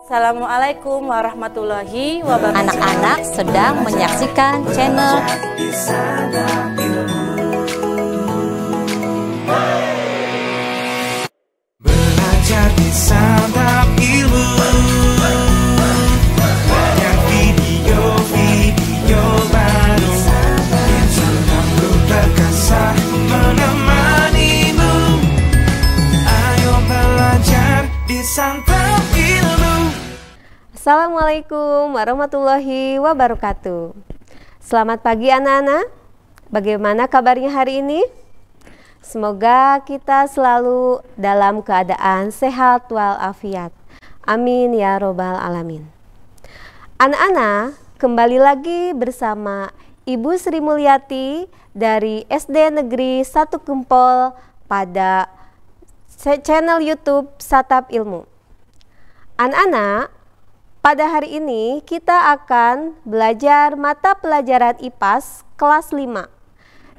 Assalamualaikum warahmatullahi wabarakatuh. Anak-anak sedang menyaksikan channel Belajar di Santap Ilmu. Banyak video baru yang selalu terkasih menemanimu. Ayo belajar di Santap Ilmu. Assalamualaikum warahmatullahi wabarakatuh. Selamat pagi anak-anak. Bagaimana kabarnya hari ini? Semoga kita selalu dalam keadaan sehat walafiat. Amin ya robbal alamin. Anak-anak, kembali lagi bersama Ibu Sri Mulyati dari SD Negeri 1 Gempol pada channel YouTube Santap Ilmu. Anak-anak, pada hari ini kita akan belajar mata pelajaran IPAS kelas 5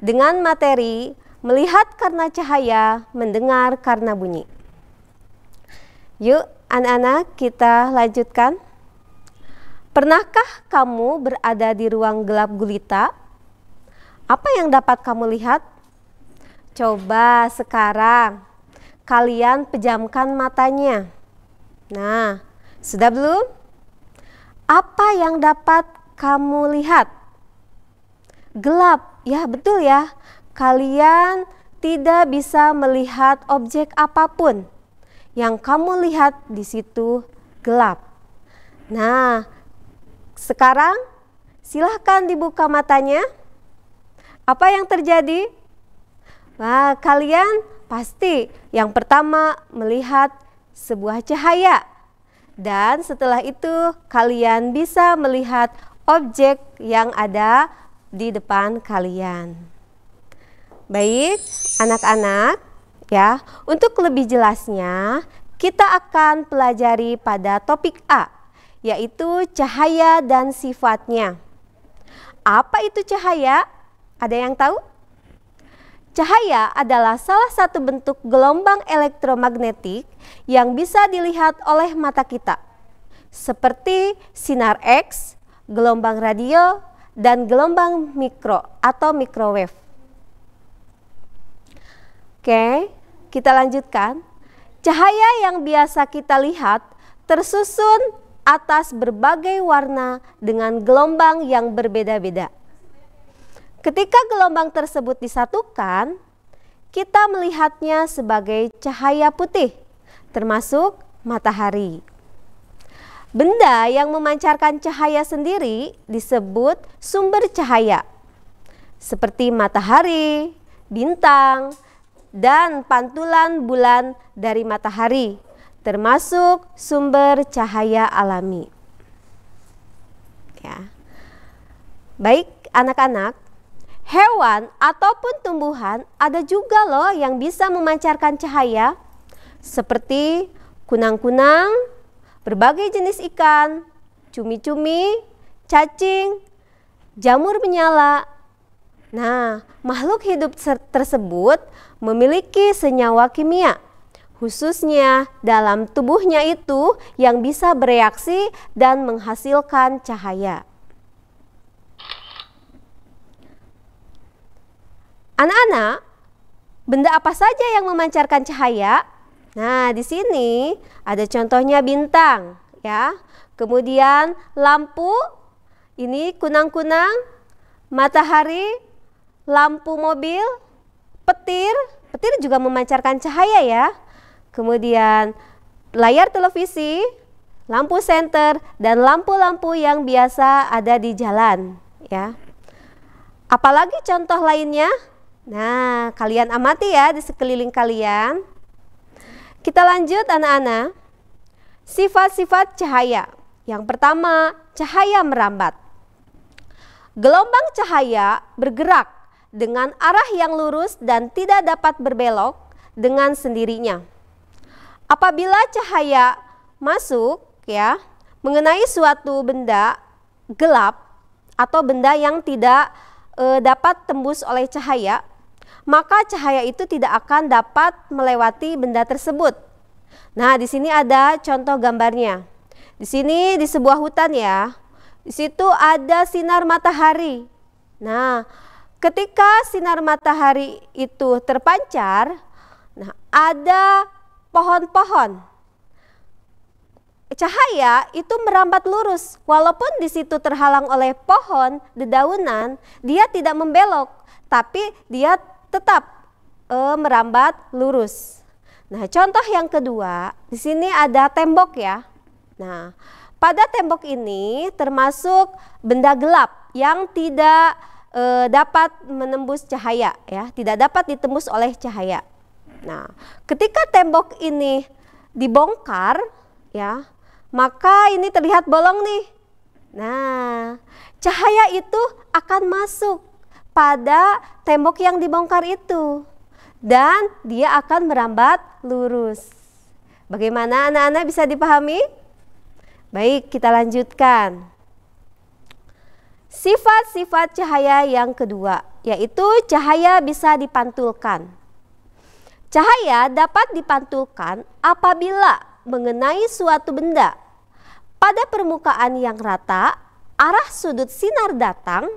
dengan materi melihat karena cahaya, mendengar karena bunyi. Yuk anak-anak, kita lanjutkan. Pernahkah kamu berada di ruang gelap gulita? Apa yang dapat kamu lihat? Coba sekarang kalian pejamkan matanya. Nah, sudah belum? Apa yang dapat kamu lihat? Gelap, ya betul ya. Kalian tidak bisa melihat objek apapun. Yang kamu lihat di situ gelap. Nah, sekarang silahkan dibuka matanya. Apa yang terjadi? Wah, kalian pasti yang pertama melihat sebuah cahaya. Dan setelah itu kalian bisa melihat objek yang ada di depan kalian. Baik, anak-anak, ya. Untuk lebih jelasnya, kita akan pelajari pada topik A, yaitu cahaya dan sifatnya. Apa itu cahaya? Ada yang tahu? Cahaya adalah salah satu bentuk gelombang elektromagnetik yang bisa dilihat oleh mata kita, seperti sinar X, gelombang radio, dan gelombang mikro atau microwave. Oke, kita lanjutkan. Cahaya yang biasa kita lihat tersusun atas berbagai warna dengan gelombang yang berbeda-beda. Ketika gelombang tersebut disatukan, kita melihatnya sebagai cahaya putih, termasuk matahari. Benda yang memancarkan cahaya sendiri disebut sumber cahaya, seperti matahari, bintang, dan pantulan bulan dari matahari, termasuk sumber cahaya alami. Ya. Baik, anak-anak, hewan ataupun tumbuhan ada juga loh yang bisa memancarkan cahaya, seperti kunang-kunang, berbagai jenis ikan, cumi-cumi, cacing, jamur menyala. Nah, makhluk hidup tersebut memiliki senyawa kimia, khususnya dalam tubuhnya itu yang bisa bereaksi dan menghasilkan cahaya. Anak-anak, benda apa saja yang memancarkan cahaya? Nah, di sini ada contohnya bintang, ya. Kemudian lampu, ini kunang-kunang, matahari, lampu mobil, petir juga memancarkan cahaya ya. Kemudian layar televisi, lampu senter, dan lampu-lampu yang biasa ada di jalan, ya. Apalagi contoh lainnya? Nah, kalian amati ya di sekeliling kalian. Kita lanjut anak-anak. Sifat-sifat cahaya. Yang pertama, cahaya merambat. Gelombang cahaya bergerak dengan arah yang lurus dan tidak dapat berbelok dengan sendirinya. Apabila cahaya masuk ya mengenai suatu benda gelap atau benda yang tidak dapat tembus oleh cahaya, maka cahaya itu tidak akan dapat melewati benda tersebut. Nah, di sini ada contoh gambarnya. di sini di sebuah hutan ya. Di situ ada sinar matahari. Nah, ketika sinar matahari itu terpancar, nah ada pohon-pohon. Cahaya itu merambat lurus, walaupun di situ terhalang oleh pohon, dedaunan, dia tidak membelok, tapi dia tetap merambat lurus. Nah, contoh yang kedua, di sini ada tembok ya. Nah, pada tembok ini termasuk benda gelap yang tidak dapat menembus cahaya ya, tidak dapat ditembus oleh cahaya. Nah, ketika tembok ini dibongkar ya, maka ini terlihat bolong nih. Nah, cahaya itu akan masuk pada tembok yang dibongkar itu. Dan dia akan merambat lurus. Bagaimana anak-anak, bisa dipahami? Baik, kita lanjutkan. Sifat-sifat cahaya yang kedua, yaitu cahaya bisa dipantulkan. Cahaya dapat dipantulkan apabila mengenai suatu benda pada permukaan yang rata, arah sudut sinar datang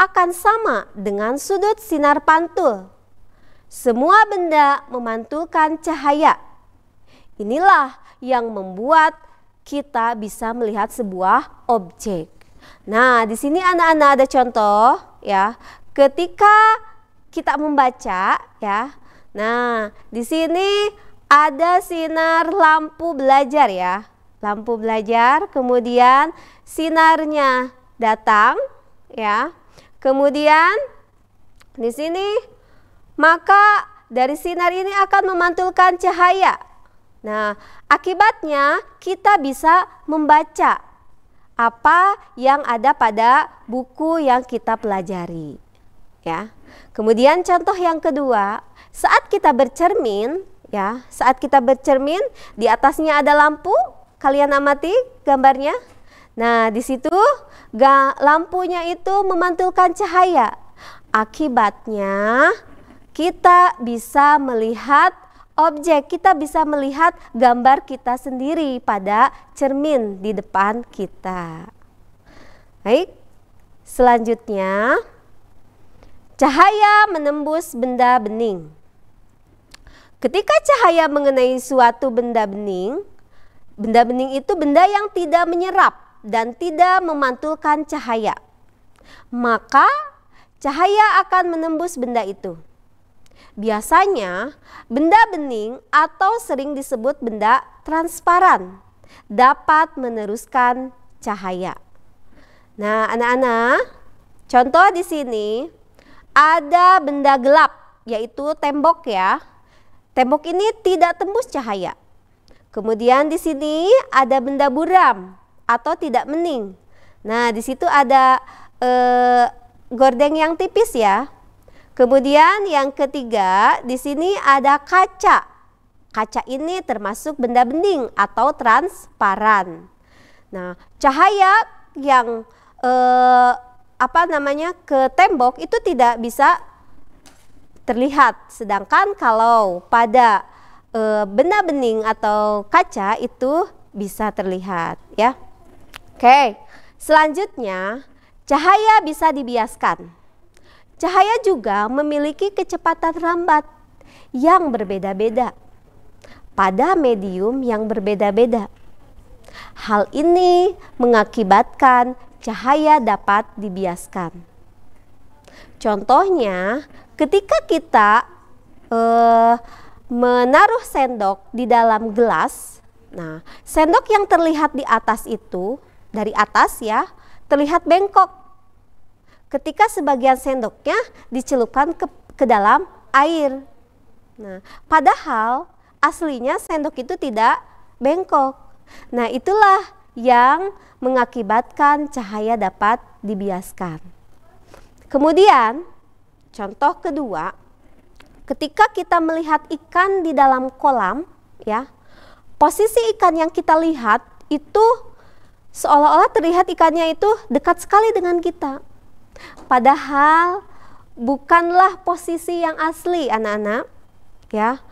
akan sama dengan sudut sinar pantul. Semua benda memantulkan cahaya. Inilah yang membuat kita bisa melihat sebuah objek. Nah, di sini anak-anak ada contoh ya. Ketika kita membaca ya. Nah, di sini ada sinar lampu belajar ya. Lampu belajar, kemudian sinarnya datang ya. Kemudian di sini maka dari sinar ini akan memantulkan cahaya. Nah, akibatnya kita bisa membaca apa yang ada pada buku yang kita pelajari. Ya. Kemudian contoh yang kedua, saat kita bercermin, ya, saat kita bercermin di atasnya ada lampu. Kalian amati gambarnya. Nah, di situ lampunya itu memantulkan cahaya. Akibatnya kita bisa melihat objek, kita bisa melihat gambar kita sendiri pada cermin di depan kita. Baik, selanjutnya cahaya menembus benda bening. Ketika cahaya mengenai suatu benda bening itu benda yang tidak menyerap dan tidak memantulkan cahaya. Maka cahaya akan menembus benda itu. Biasanya benda bening atau sering disebut benda transparan dapat meneruskan cahaya. Nah, anak-anak, contoh di sini ada benda gelap, yaitu tembok ya. Tembok ini tidak tembus cahaya. Kemudian di sini ada benda buram atau tidak bening. Nah, di situ ada gordeng yang tipis ya. Kemudian yang ketiga, di sini ada kaca. Kaca ini termasuk benda bening atau transparan. Nah, cahaya yang ke tembok itu tidak bisa terlihat. Sedangkan kalau pada benda bening atau kaca itu bisa terlihat ya. Oke, selanjutnya cahaya bisa dibiaskan. Cahaya juga memiliki kecepatan rambat yang berbeda-beda pada medium yang berbeda-beda. Hal ini mengakibatkan cahaya dapat dibiaskan. Contohnya, ketika kita menaruh sendok di dalam gelas, nah, sendok yang terlihat di atas itu, dari atas ya, terlihat bengkok. Ketika sebagian sendoknya dicelupkan ke dalam air. Nah, padahal aslinya sendok itu tidak bengkok. Nah, itulah yang mengakibatkan cahaya dapat dibiaskan. Kemudian, contoh kedua, ketika kita melihat ikan di dalam kolam, ya, posisi ikan yang kita lihat itu seolah-olah terlihat ikannya itu dekat sekali dengan kita. Padahal bukanlah posisi yang asli, anak-anak. Ya,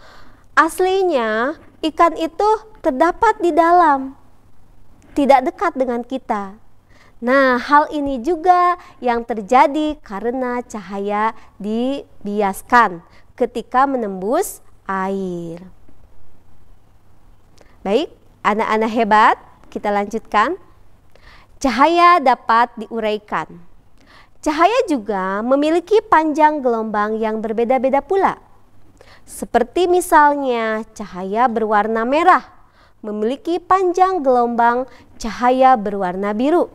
aslinya ikan itu terdapat di dalam. tidak dekat dengan kita. Nah, hal ini juga yang terjadi karena cahaya dibiaskan ketika menembus air. Baik, anak-anak hebat, kita lanjutkan. Cahaya dapat diuraikan. Cahaya juga memiliki panjang gelombang yang berbeda-beda pula. Seperti misalnya cahaya berwarna merah memiliki panjang gelombang cahaya berwarna biru.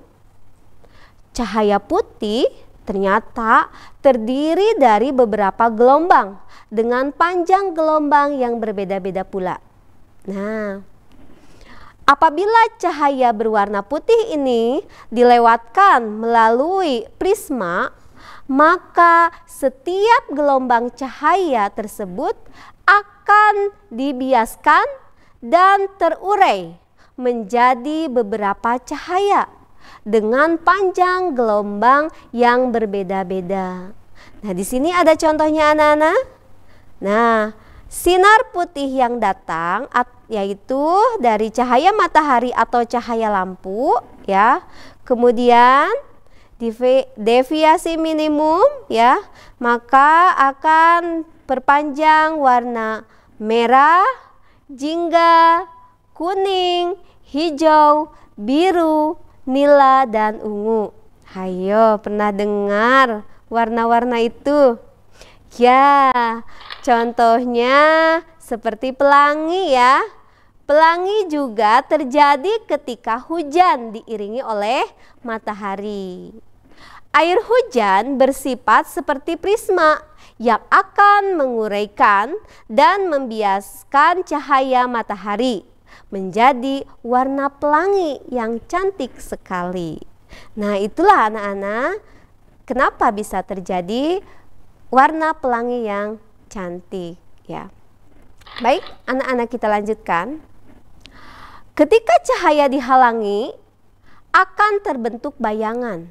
Cahaya putih ternyata terdiri dari beberapa gelombang dengan panjang gelombang yang berbeda-beda pula. Nah, apabila cahaya berwarna putih ini dilewatkan melalui prisma, maka setiap gelombang cahaya tersebut akan dibiaskan dan terurai menjadi beberapa cahaya dengan panjang gelombang yang berbeda-beda. Nah, di sini ada contohnya anak-anak. Nah, sinar putih yang datang yaitu dari cahaya matahari atau cahaya lampu ya. Kemudian deviasi minimum ya, maka akan perpanjang warna merah, jingga, kuning, hijau, biru, nila, dan ungu. Hayo, pernah dengar warna-warna itu? Ya, contohnya seperti pelangi ya. Pelangi juga terjadi ketika hujan diiringi oleh matahari. Air hujan bersifat seperti prisma yang akan menguraikan dan membiaskan cahaya matahari menjadi warna pelangi yang cantik sekali. Nah, itulah anak-anak kenapa bisa terjadi warna pelangi yang cantik ya. Baik, anak-anak, kita lanjutkan. Ketika cahaya dihalangi akan terbentuk bayangan.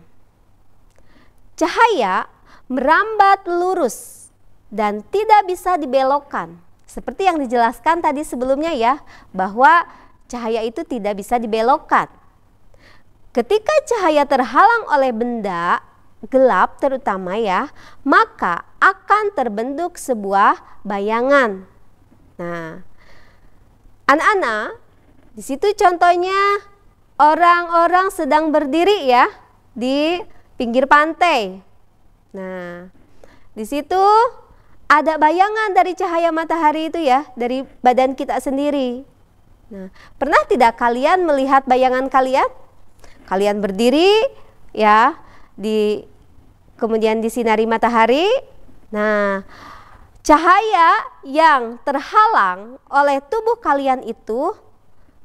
Cahaya merambat lurus dan tidak bisa dibelokkan. Seperti yang dijelaskan tadi sebelumnya ya, bahwa cahaya itu tidak bisa dibelokkan. Ketika cahaya terhalang oleh benda gelap terutama ya, maka akan terbentuk sebuah bayangan. Nah, anak-anak, di situ contohnya orang-orang sedang berdiri ya di pinggir pantai. Nah, di situ ada bayangan dari cahaya matahari itu ya, dari badan kita sendiri. Nah, pernah tidak kalian melihat bayangan kalian? Kalian berdiri ya, kemudian disinari matahari. Nah, cahaya yang terhalang oleh tubuh kalian itu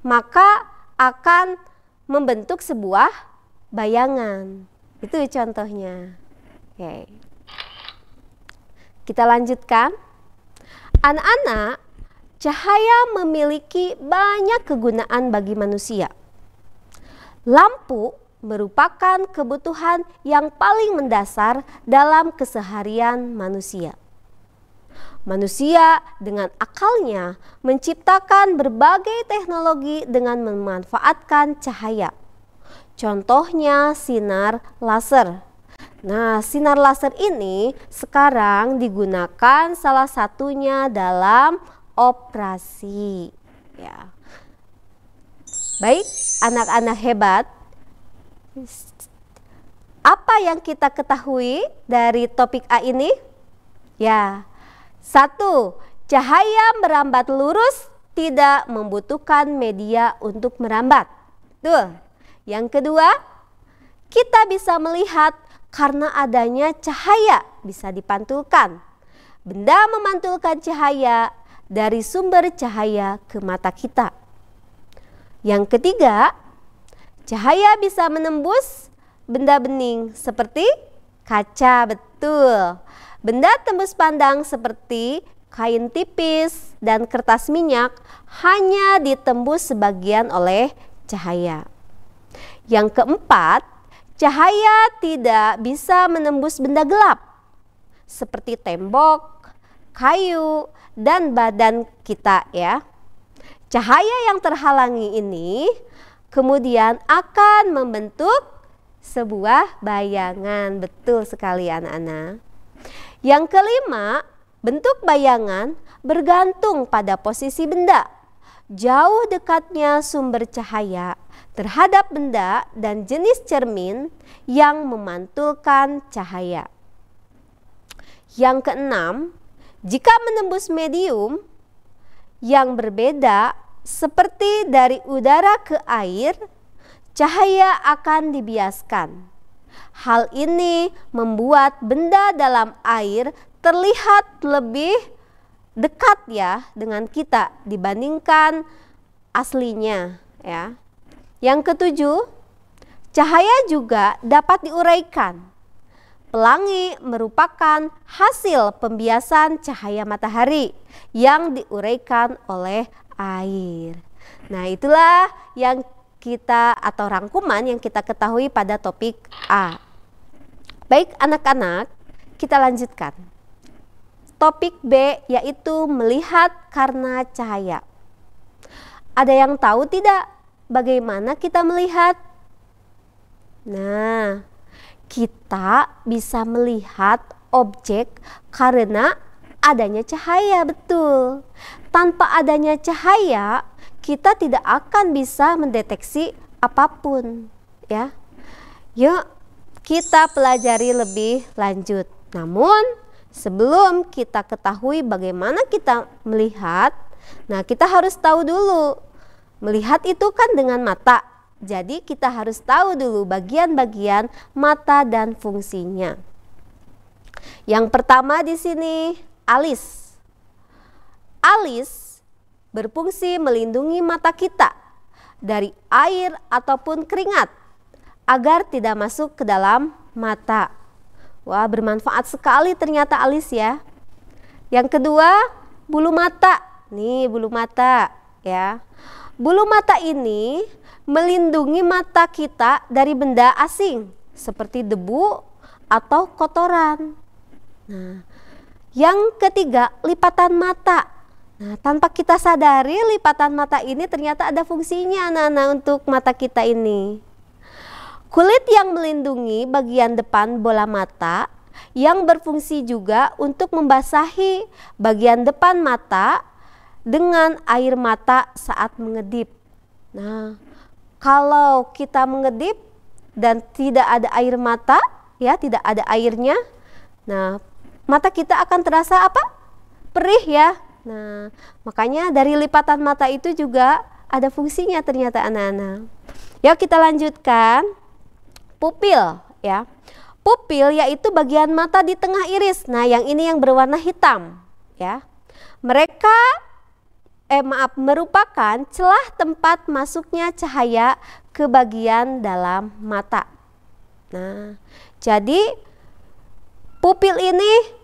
maka akan membentuk sebuah bayangan. Itu contohnya. Oke. Kita lanjutkan. Anak-anak, cahaya memiliki banyak kegunaan bagi manusia. Lampu merupakan kebutuhan yang paling mendasar dalam keseharian manusia. Manusia dengan akalnya menciptakan berbagai teknologi dengan memanfaatkan cahaya. Contohnya sinar laser. Nah, sinar laser ini sekarang digunakan salah satunya dalam operasi. Ya. Baik, anak-anak hebat. Apa yang kita ketahui dari topik A ini? Ya, 1. Cahaya merambat lurus tidak membutuhkan media untuk merambat. Tuh. Yang kedua, kita bisa melihat karena adanya cahaya bisa dipantulkan. Benda memantulkan cahaya dari sumber cahaya ke mata kita. Yang ketiga, cahaya bisa menembus benda bening seperti kaca, betul. Benda tembus pandang seperti kain tipis dan kertas minyak hanya ditembus sebagian oleh cahaya. Yang keempat, cahaya tidak bisa menembus benda gelap seperti tembok, kayu, dan badan kita ya. Cahaya yang terhalangi ini kemudian akan membentuk sebuah bayangan. Betul sekali anak-anak. Yang kelima, bentuk bayangan bergantung pada posisi benda. Jauh dekatnya sumber cahaya terhadap benda dan jenis cermin yang memantulkan cahaya. Yang keenam, jika menembus medium yang berbeda seperti dari udara ke air, cahaya akan dibiaskan. Hal ini membuat benda dalam air terlihat lebih dekat ya dengan kita dibandingkan aslinya ya. Yang ketujuh, cahaya juga dapat diuraikan. Pelangi merupakan hasil pembiasan cahaya matahari yang diuraikan oleh air. Nah, itulah yang kita atau rangkuman yang kita ketahui pada topik A. Baik anak-anak, kita lanjutkan. Topik B yaitu melihat karena cahaya. Ada yang tahu tidak bagaimana kita melihat? Nah, kita bisa melihat objek karena adanya cahaya, betul. Tanpa adanya cahaya, kita tidak akan bisa mendeteksi apapun, ya. Yuk, kita pelajari lebih lanjut. Namun, sebelum kita ketahui bagaimana kita melihat, nah kita harus tahu dulu. Melihat itu kan dengan mata. Jadi kita harus tahu dulu bagian-bagian mata dan fungsinya. Yang pertama di sini alis. Alis berfungsi melindungi mata kita dari air ataupun keringat agar tidak masuk ke dalam mata. Wah, bermanfaat sekali ternyata alis ya. Yang kedua, bulu mata. Nih bulu mata ya. Bulu mata ini melindungi mata kita dari benda asing seperti debu atau kotoran. Nah, yang ketiga, lipatan mata. Nah, tanpa kita sadari lipatan mata ini ternyata ada fungsinya anak-anak untuk mata kita ini. Kulit yang melindungi bagian depan bola mata yang berfungsi juga untuk membasahi bagian depan mata dengan air mata saat mengedip. Nah, kalau kita mengedip dan tidak ada air mata, ya tidak ada airnya, nah mata kita akan terasa apa? Perih ya. Nah, makanya dari lipatan mata itu juga ada fungsinya ternyata anak-anak. Ya, kita lanjutkan. Pupil ya. Pupil yaitu bagian mata di tengah iris. Nah, yang ini yang berwarna hitam ya. Mereka merupakan celah tempat masuknya cahaya ke bagian dalam mata. Nah, jadi pupil ini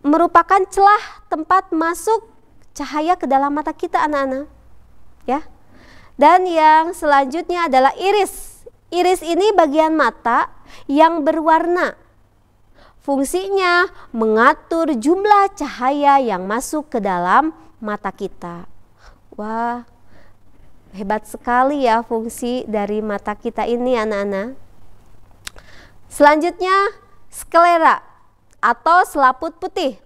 merupakan celah tempat masuk cahaya ke dalam mata kita anak-anak. Ya. Dan yang selanjutnya adalah iris. Iris ini bagian mata yang berwarna. Fungsinya mengatur jumlah cahaya yang masuk ke dalam mata kita. Wah, hebat sekali ya fungsi dari mata kita ini anak-anak. Selanjutnya sklera atau selaput putih.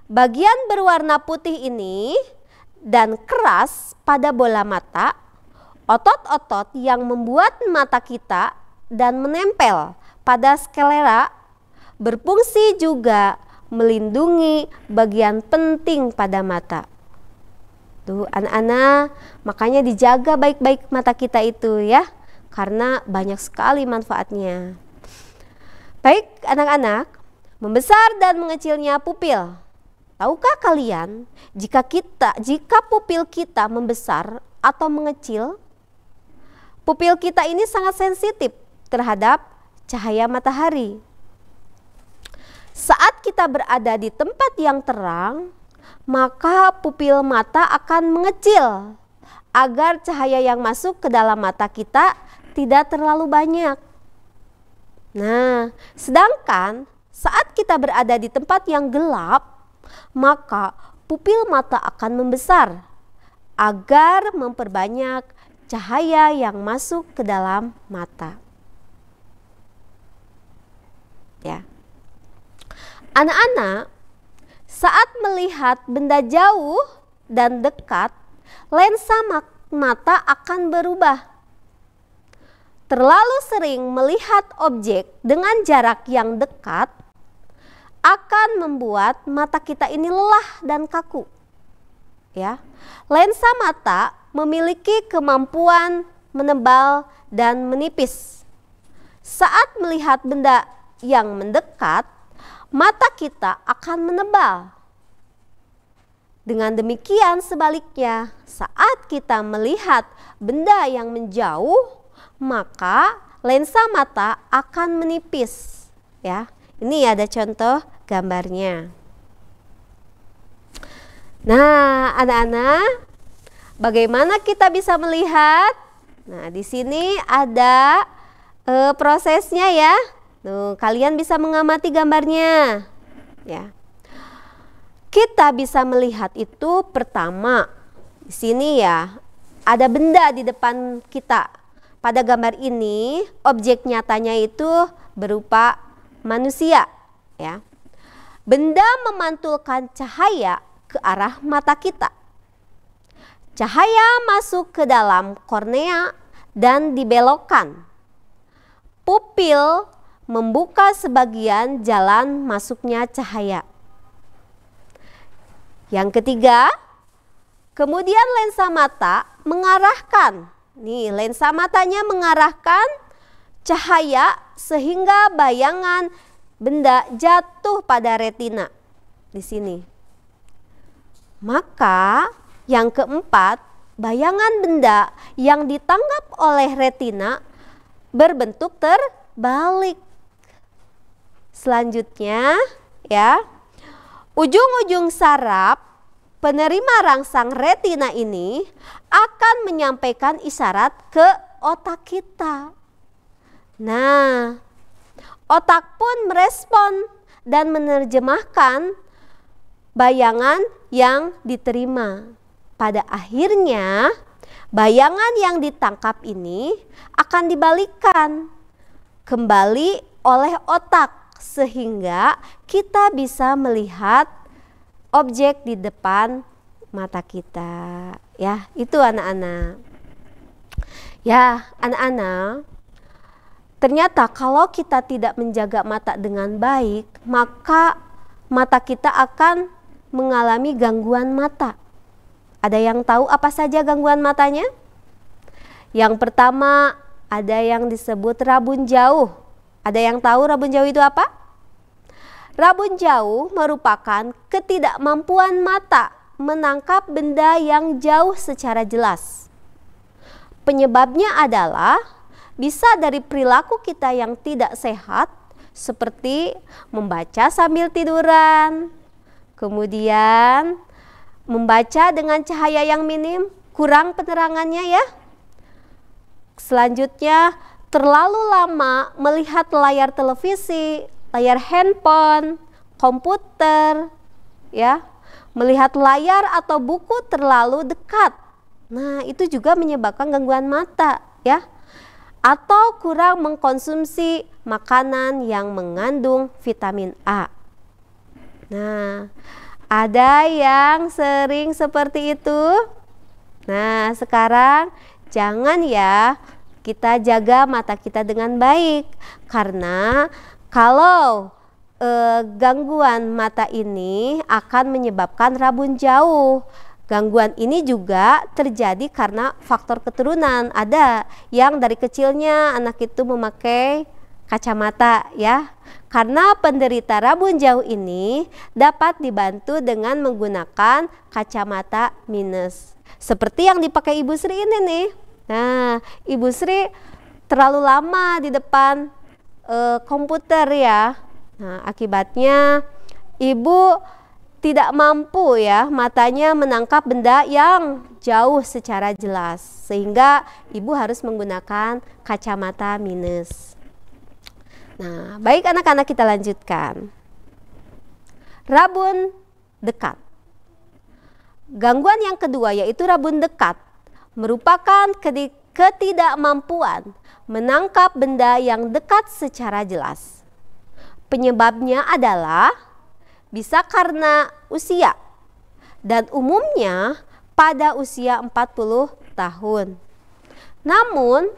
Bagian berwarna putih ini dan keras pada bola mata, otot-otot yang membuat mata kita dan menempel pada sklera berfungsi juga melindungi bagian penting pada mata. Tuh anak-anak, makanya dijaga baik-baik mata kita itu ya, karena banyak sekali manfaatnya. Baik anak-anak, membesar dan mengecilnya pupil. Tahukah kalian jika pupil kita membesar atau mengecil, pupil kita ini sangat sensitif terhadap cahaya matahari. Saat kita berada di tempat yang terang, maka pupil mata akan mengecil agar cahaya yang masuk ke dalam mata kita tidak terlalu banyak. Nah, sedangkan saat kita berada di tempat yang gelap, maka pupil mata akan membesar agar memperbanyak cahaya yang masuk ke dalam mata. Ya. Anak-anak, saat melihat benda jauh dan dekat, lensa mata akan berubah. Terlalu sering melihat objek dengan jarak yang dekat akan membuat mata kita ini lelah dan kaku. Ya. Lensa mata memiliki kemampuan menebal dan menipis. Saat melihat benda yang mendekat, mata kita akan menebal. Dengan demikian sebaliknya, saat kita melihat benda yang menjauh, maka lensa mata akan menipis. Ya, ini ada contoh gambarnya. Nah, anak-anak, bagaimana kita bisa melihat? Nah, di sini ada prosesnya ya. Tuh, kalian bisa mengamati gambarnya. Ya. Kita bisa melihat itu pertama di sini ya, ada benda di depan kita. Pada gambar ini, objek nyatanya itu berupa manusia, ya. Benda memantulkan cahaya ke arah mata kita. Cahaya masuk ke dalam kornea dan dibelokkan. Pupil membuka sebagian jalan masuknya cahaya. Yang ketiga, kemudian lensa mata mengarahkan. Nih, lensa matanya mengarahkan cahaya sehingga bayangan benda jatuh pada retina di sini. Maka yang keempat, bayangan benda yang ditangkap oleh retina berbentuk terbalik. Selanjutnya ya, ujung-ujung saraf penerima rangsang retina ini akan menyampaikan isyarat ke otak kita. Nah, otak pun merespon dan menerjemahkan bayangan yang diterima. Pada akhirnya, bayangan yang ditangkap ini akan dibalikkan kembali oleh otak sehingga kita bisa melihat objek di depan mata kita. Ya, itu anak-anak. Ya, anak-anak, ternyata kalau kita tidak menjaga mata dengan baik, maka mata kita akan mengalami gangguan mata. Ada yang tahu apa saja gangguan matanya? Yang pertama, ada yang disebut rabun jauh. Ada yang tahu rabun jauh itu apa? Rabun jauh merupakan ketidakmampuan mata menangkap benda yang jauh secara jelas. Penyebabnya adalah bisa dari perilaku kita yang tidak sehat, seperti membaca sambil tiduran, kemudian membaca dengan cahaya yang minim, kurang penerangannya ya. Selanjutnya, terlalu lama melihat layar televisi, layar handphone, komputer, ya, melihat layar atau buku terlalu dekat. Nah, itu juga menyebabkan gangguan mata, ya. Atau kurang mengkonsumsi makanan yang mengandung vitamin A. Nah, ada yang sering seperti itu. Nah, sekarang jangan ya, kita jaga mata kita dengan baik. Karena kalau gangguan mata ini akan menyebabkan rabun jauh. Gangguan ini juga terjadi karena faktor keturunan. Ada yang dari kecilnya anak itu memakai kacamata ya. Karena penderita rabun jauh ini dapat dibantu dengan menggunakan kacamata minus. Seperti yang dipakai Ibu Sri ini nih. Nah, Ibu Sri terlalu lama di depan komputer ya. Nah, akibatnya Ibu tidak mampu ya matanya menangkap benda yang jauh secara jelas. Sehingga Ibu harus menggunakan kacamata minus. Nah, baik anak-anak, kita lanjutkan. Rabun dekat. Gangguan yang kedua yaitu rabun dekat merupakan ketidakmampuan menangkap benda yang dekat secara jelas. Penyebabnya adalah bisa karena usia dan umumnya pada usia 40 tahun. Namun,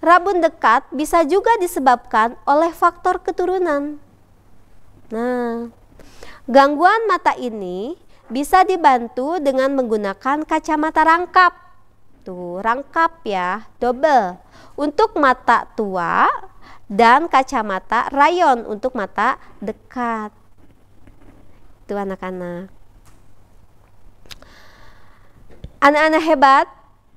rabun dekat bisa juga disebabkan oleh faktor keturunan. Nah, gangguan mata ini bisa dibantu dengan menggunakan kacamata rangkap. Tuh, rangkap ya, double untuk mata tua dan kacamata rayon untuk mata dekat. Itu anak-anak. Anak-anak hebat,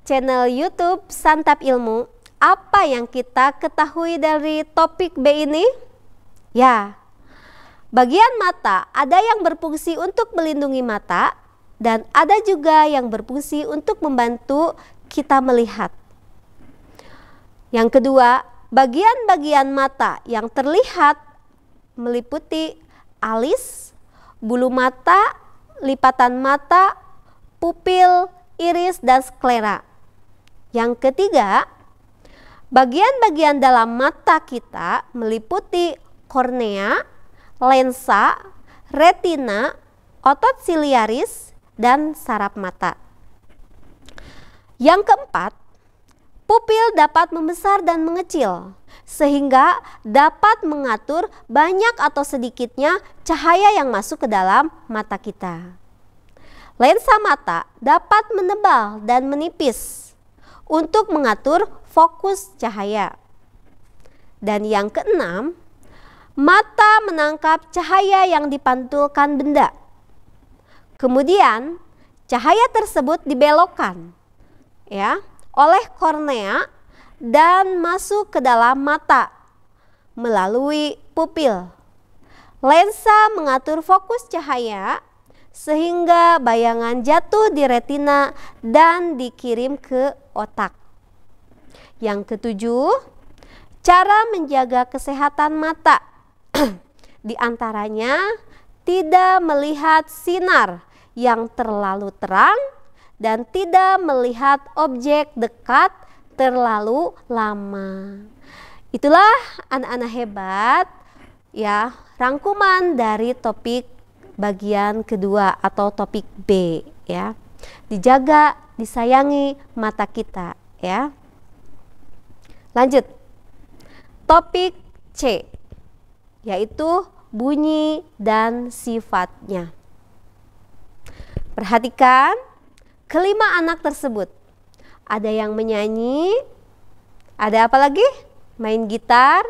channel YouTube Santap Ilmu, apa yang kita ketahui dari topik B ini? Ya, bagian mata ada yang berfungsi untuk melindungi mata dan ada juga yang berfungsi untuk membantu kita melihat. Yang kedua, bagian-bagian mata yang terlihat meliputi alis, bulu mata, lipatan mata, pupil, iris, dan sklera. Yang ketiga, bagian-bagian dalam mata kita meliputi kornea, lensa, retina, otot siliaris, dan saraf mata. Yang keempat, pupil dapat membesar dan mengecil sehingga dapat mengatur banyak atau sedikitnya cahaya yang masuk ke dalam mata kita. Lensa mata dapat menebal dan menipis untuk mengatur fokus cahaya. Dan yang keenam, mata menangkap cahaya yang dipantulkan benda. Kemudian cahaya tersebut dibelokkan ya oleh kornea dan masuk ke dalam mata melalui pupil. Lensa mengatur fokus cahaya sehingga bayangan jatuh di retina dan dikirim ke otak. Yang ketujuh, cara menjaga kesehatan mata. Di antaranya tidak melihat sinar yang terlalu terang dan tidak melihat objek dekat terlalu lama. Itulah anak-anak hebat ya, rangkuman dari topik bagian kedua atau topik B ya. Dijaga, disayangi mata kita ya. Lanjut. Topik C yaitu bunyi dan sifatnya. Perhatikan kelima anak tersebut. Ada yang menyanyi, ada apa lagi? Main gitar,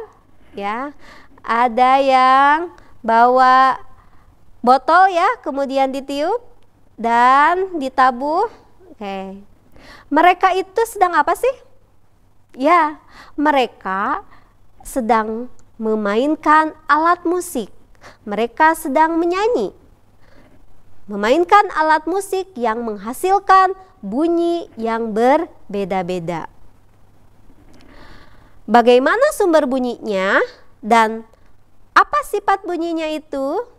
ya. Ada yang bawa botol ya, kemudian ditiup dan ditabuh. Oke. Mereka itu sedang apa sih? Ya, mereka sedang memainkan alat musik. Mereka sedang menyanyi. Memainkan alat musik yang menghasilkan bunyi yang berbeda-beda. Bagaimana sumber bunyinya dan apa sifat bunyinya itu?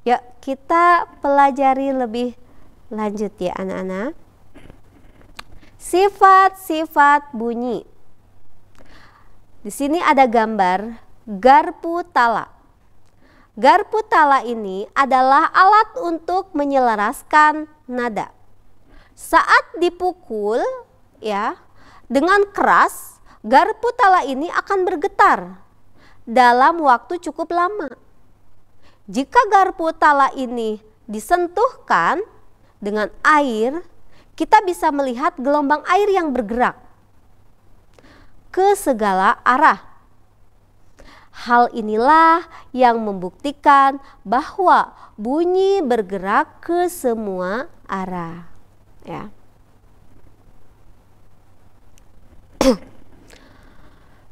Ya, kita pelajari lebih lanjut ya anak-anak. Sifat-sifat bunyi. Di sini ada gambar garpu tala. Garpu tala ini adalah alat untuk menyelaraskan nada. Saat dipukul ya dengan keras, garpu tala ini akan bergetar dalam waktu cukup lama. Jika garpu tala ini disentuhkan dengan air, kita bisa melihat gelombang air yang bergerak ke segala arah. Hal inilah yang membuktikan bahwa bunyi bergerak ke semua arah. Ya.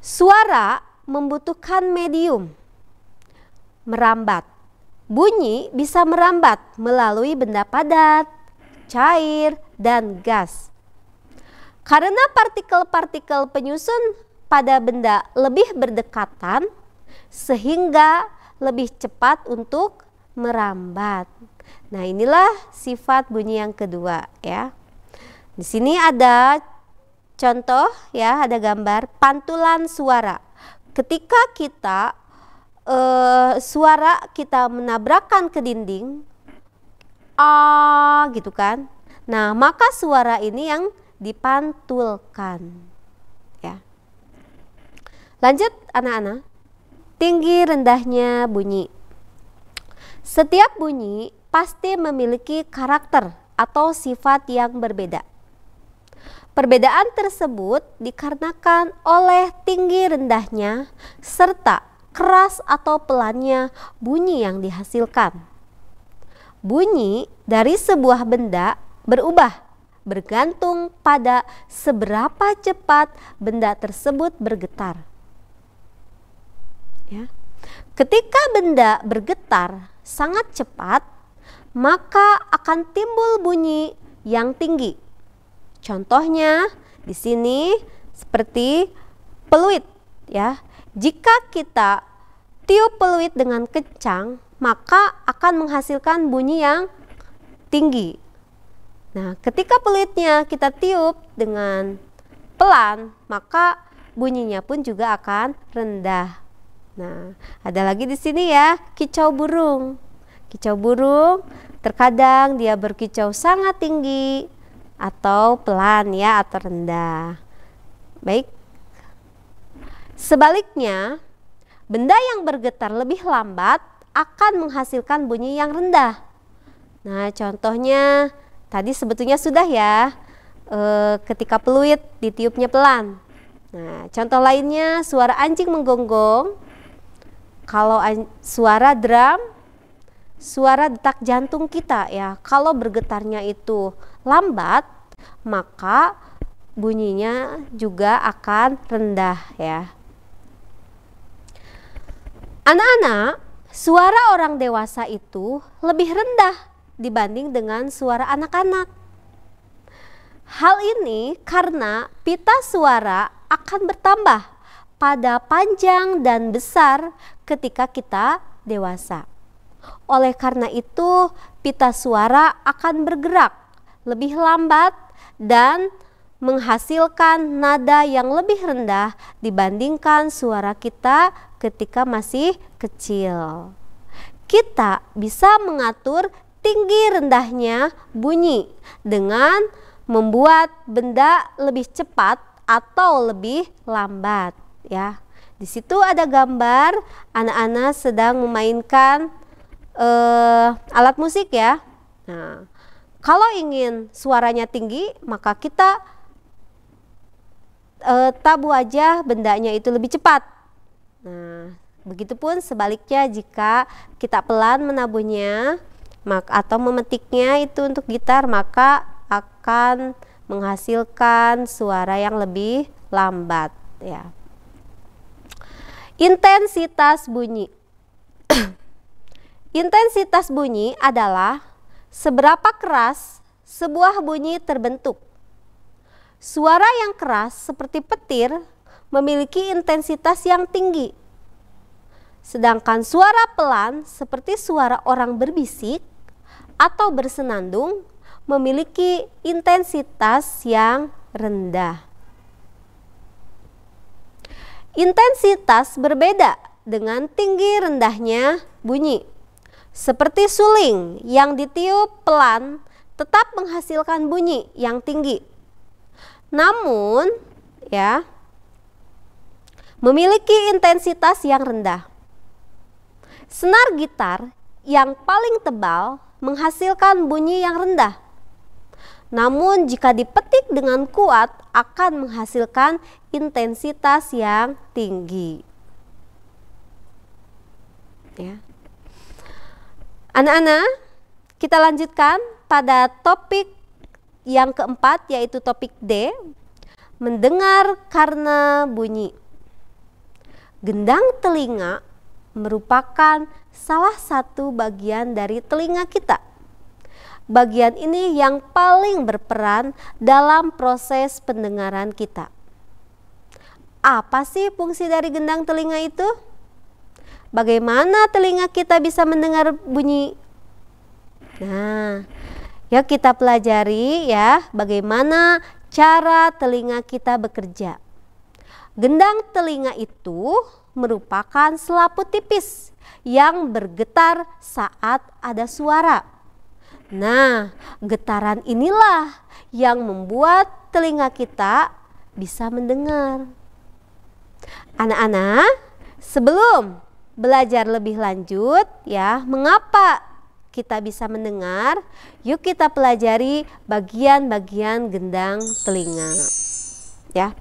Suara membutuhkan medium, merambat. Bunyi bisa merambat melalui benda padat, cair, dan gas. Karena partikel-partikel penyusun pada benda lebih berdekatan, sehingga lebih cepat untuk merambat. Nah, inilah sifat bunyi yang kedua ya. Di sini ada contoh ya, ada gambar pantulan suara. Ketika kita suara kita menabrakkan ke dinding, gitu kan. Nah, maka suara ini yang dipantulkan. Ya. Lanjut anak-anak. Tinggi rendahnya bunyi. Setiap bunyi pasti memiliki karakter atau sifat yang berbeda. Perbedaan tersebut dikarenakan oleh tinggi rendahnya serta keras atau pelannya bunyi yang dihasilkan. Bunyi dari sebuah benda berubah bergantung pada seberapa cepat benda tersebut bergetar. Ya. Ketika benda bergetar sangat cepat, maka akan timbul bunyi yang tinggi. Contohnya di sini seperti peluit ya. Jika kita tiup peluit dengan kencang, maka akan menghasilkan bunyi yang tinggi. Nah, ketika peluitnya kita tiup dengan pelan, maka bunyinya pun juga akan rendah. Nah, ada lagi di sini ya, kicau burung. Kicau burung terkadang dia berkicau sangat tinggi atau pelan ya, atau rendah. Baik. Sebaliknya, benda yang bergetar lebih lambat akan menghasilkan bunyi yang rendah. Nah, contohnya tadi sebetulnya sudah ya, ketika peluit ditiupnya pelan. Nah, contoh lainnya suara anjing menggonggong. Kalau suara drum, suara detak jantung kita ya, kalau bergetarnya itu lambat, maka bunyinya juga akan rendah ya. Anak-anak, suara orang dewasa itu lebih rendah dibanding dengan suara anak-anak. Hal ini karena pita suara akan bertambah pada panjang dan besar ketika kita dewasa. Oleh karena itu, pita suara akan bergerak lebih lambat dan menghasilkan nada yang lebih rendah dibandingkan suara kita ketika masih kecil. Kita bisa mengatur tinggi rendahnya bunyi dengan membuat benda lebih cepat atau lebih lambat ya. Di situ ada gambar anak-anak sedang memainkan alat musik ya. Nah, kalau ingin suaranya tinggi, maka kita tabu aja bendanya itu lebih cepat. Nah, begitupun sebaliknya jika kita pelan menabuhnya atau memetiknya itu untuk gitar, maka akan menghasilkan suara yang lebih lambat ya. Intensitas bunyi. Intensitas bunyi adalah seberapa keras sebuah bunyi terbentuk. Suara yang keras seperti petir memiliki intensitas yang tinggi. Sedangkan suara pelan seperti suara orang berbisik atau bersenandung memiliki intensitas yang rendah. Intensitas berbeda dengan tinggi rendahnya bunyi. Seperti suling yang ditiup pelan tetap menghasilkan bunyi yang tinggi. Namun ya, memiliki intensitas yang rendah. Senar gitar yang paling tebal menghasilkan bunyi yang rendah. Namun jika dipetik dengan kuat akan menghasilkan intensitas yang tinggi. Ya. Anak-anak, kita lanjutkan pada topik yang keempat, yaitu topik D, mendengar karena bunyi. Gendang telinga merupakan salah satu bagian dari telinga kita. Bagian ini yang paling berperan dalam proses pendengaran kita. Apa sih fungsi dari gendang telinga itu? Bagaimana telinga kita bisa mendengar bunyi? Nah, Ya, kita pelajari ya bagaimana cara telinga kita bekerja. Gendang telinga itu merupakan selaput tipis yang bergetar saat ada suara. Nah, getaran inilah yang membuat telinga kita bisa mendengar. Anak-anak, sebelum belajar lebih lanjut ya, mengapa kita bisa mendengar? Yuk kita pelajari bagian-bagian gendang telinga. Ya.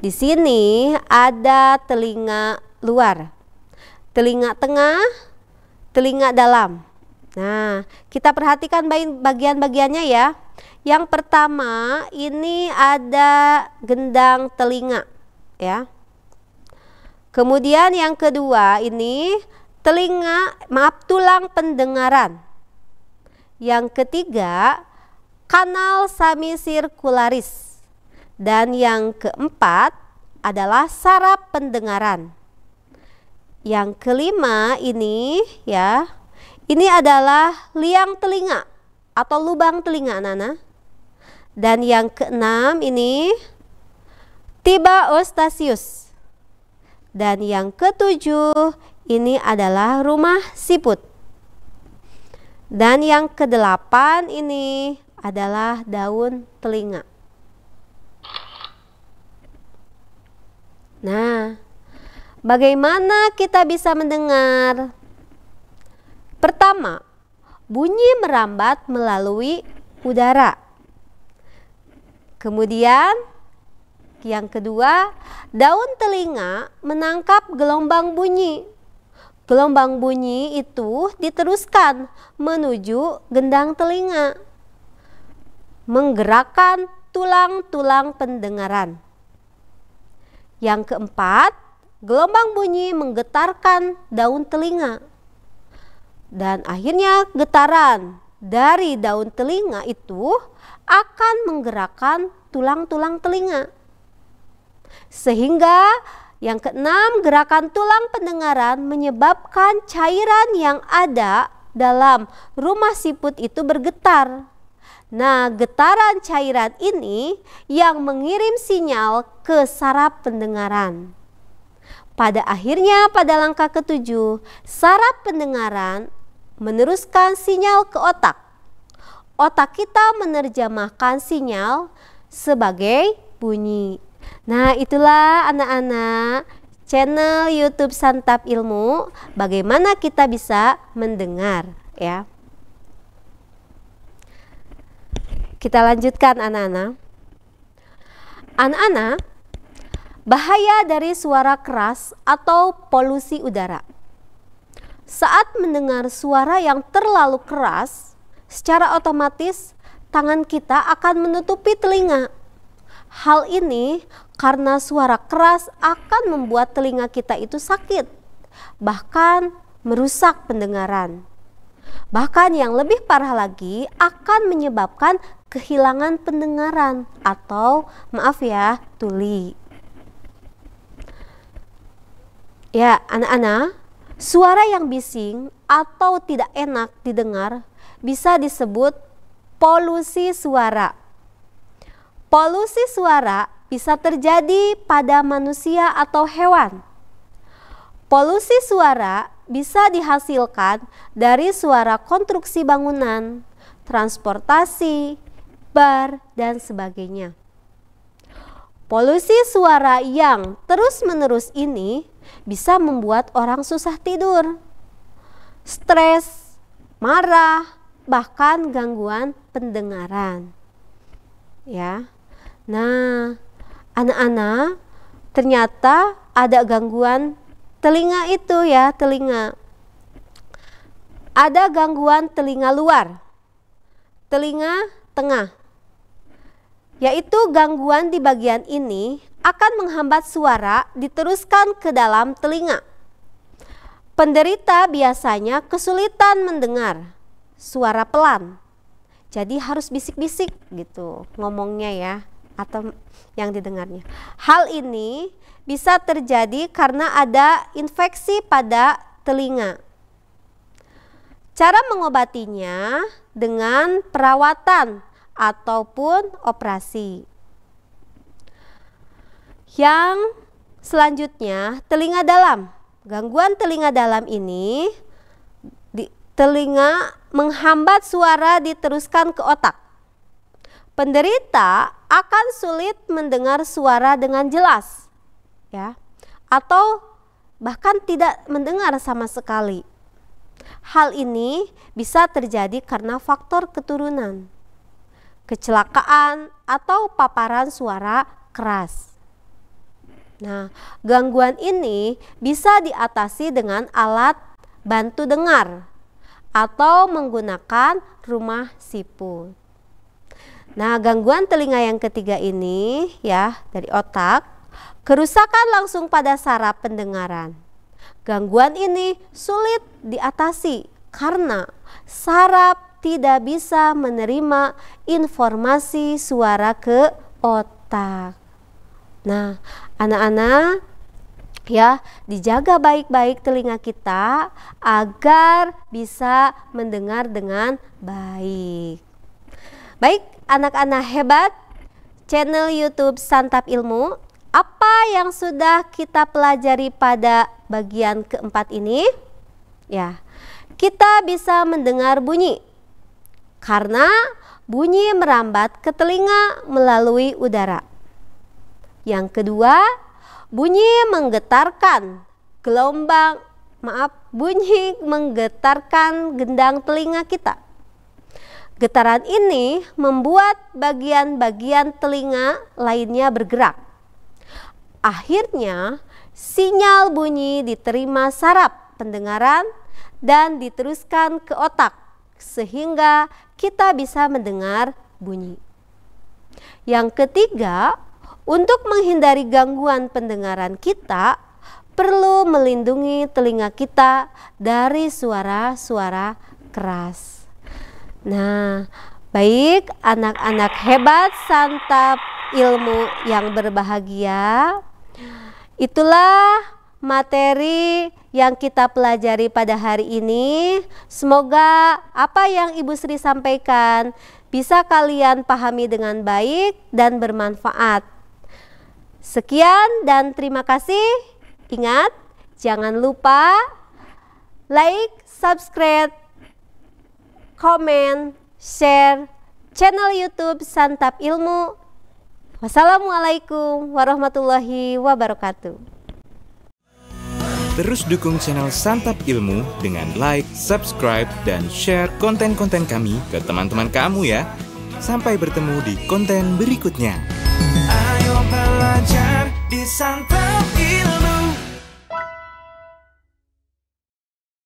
Di sini ada telinga luar, telinga tengah, telinga dalam. Nah, kita perhatikan bagian-bagiannya ya. Yang pertama ini ada gendang telinga ya. Kemudian yang kedua ini tulang pendengaran. Yang ketiga, kanal semisirkularis. Dan yang keempat adalah saraf pendengaran. Yang kelima ini ya, ini adalah liang telinga atau lubang telinga anak-anak. Dan yang keenam ini tiba eustachius. Dan yang ketujuh ini adalah rumah siput. Dan yang kedelapan ini adalah daun telinga. Nah, bagaimana kita bisa mendengar? Pertama, bunyi merambat melalui udara. Kemudian yang kedua, daun telinga menangkap gelombang bunyi. Gelombang bunyi itu diteruskan menuju gendang telinga, menggerakkan tulang-tulang pendengaran. Yang keempat, gelombang bunyi menggetarkan daun telinga. Dan akhirnya getaran dari daun telinga itu akan menggerakkan tulang-tulang telinga. Sehingga yang keenam, gerakan tulang pendengaran menyebabkan cairan yang ada dalam rumah siput itu bergetar. Nah, getaran cairan ini yang mengirim sinyal ke saraf pendengaran. Pada akhirnya pada langkah ketujuh, saraf pendengaran meneruskan sinyal ke otak. Otak kita menerjemahkan sinyal sebagai bunyi. Nah, itulah anak-anak channel YouTube Santap Ilmu, bagaimana kita bisa mendengar ya. Kita lanjutkan anak-anak. Anak-anak, bahaya dari suara keras atau polusi udara. Saat mendengar suara yang terlalu keras, secara otomatis tangan kita akan menutupi telinga. Hal ini karena suara keras akan membuat telinga kita itu sakit, bahkan merusak pendengaran. Bahkan yang lebih parah lagi akan menyebabkan kehilangan pendengaran atau maaf ya, tuli. Ya anak-anak, suara yang bising atau tidak enak didengar bisa disebut polusi suara. Polusi suara bisa terjadi pada manusia atau hewan. Polusi suara bisa dihasilkan dari suara konstruksi bangunan, transportasi, bar, dan sebagainya. Polusi suara yang terus-menerus ini bisa membuat orang susah tidur, stres, marah, bahkan gangguan pendengaran. Ya. Nah, anak-anak, ternyata ada gangguan telinga itu ya, telinga. Ada gangguan telinga luar, telinga tengah. Yaitu gangguan di bagian ini akan menghambat suara diteruskan ke dalam telinga. Penderita biasanya kesulitan mendengar suara pelan. Jadi harus bisik-bisik gitu ngomongnya ya, atau yang didengarnya. Hal ini bisa terjadi karena ada infeksi pada telinga. Cara mengobatinya dengan perawatan ataupun operasi. Yang selanjutnya, telinga dalam. Gangguan telinga dalam ini, telinga menghambat suara diteruskan ke otak. Penderita akan sulit mendengar suara dengan jelas, ya, atau bahkan tidak mendengar sama sekali. Hal ini bisa terjadi karena faktor keturunan, kecelakaan, atau paparan suara keras. Nah, gangguan ini bisa diatasi dengan alat bantu dengar atau menggunakan rumah siput. Nah, gangguan telinga yang ketiga ini ya dari otak, kerusakan langsung pada saraf pendengaran. Gangguan ini sulit diatasi karena saraf tidak bisa menerima informasi suara ke otak. Nah, anak-anak ya, dijaga baik-baik telinga kita agar bisa mendengar dengan baik. Baik, anak-anak hebat, channel YouTube Santap Ilmu, apa yang sudah kita pelajari pada bagian keempat ini? Ya, kita bisa mendengar bunyi karena bunyi merambat ke telinga melalui udara. Yang kedua, bunyi menggetarkan bunyi menggetarkan gendang telinga kita. Getaran ini membuat bagian-bagian telinga lainnya bergerak. Akhirnya, sinyal bunyi diterima saraf pendengaran dan diteruskan ke otak sehingga kita bisa mendengar bunyi. Yang ketiga, untuk menghindari gangguan pendengaran kita, perlu melindungi telinga kita dari suara-suara keras. Nah, baik anak-anak hebat Santap Ilmu yang berbahagia, itulah materi yang kita pelajari pada hari ini. Semoga apa yang Ibu Sri sampaikan bisa kalian pahami dengan baik dan bermanfaat. Sekian dan terima kasih. Ingat, jangan lupa like, subscribe, komen, share channel YouTube Santap Ilmu. Wassalamualaikum warahmatullahi wabarakatuh. Terus dukung channel Santap Ilmu dengan like, subscribe, dan share konten-konten kami ke teman-teman kamu ya. Sampai bertemu di konten berikutnya. Ayo belajar di Santap Ilmu.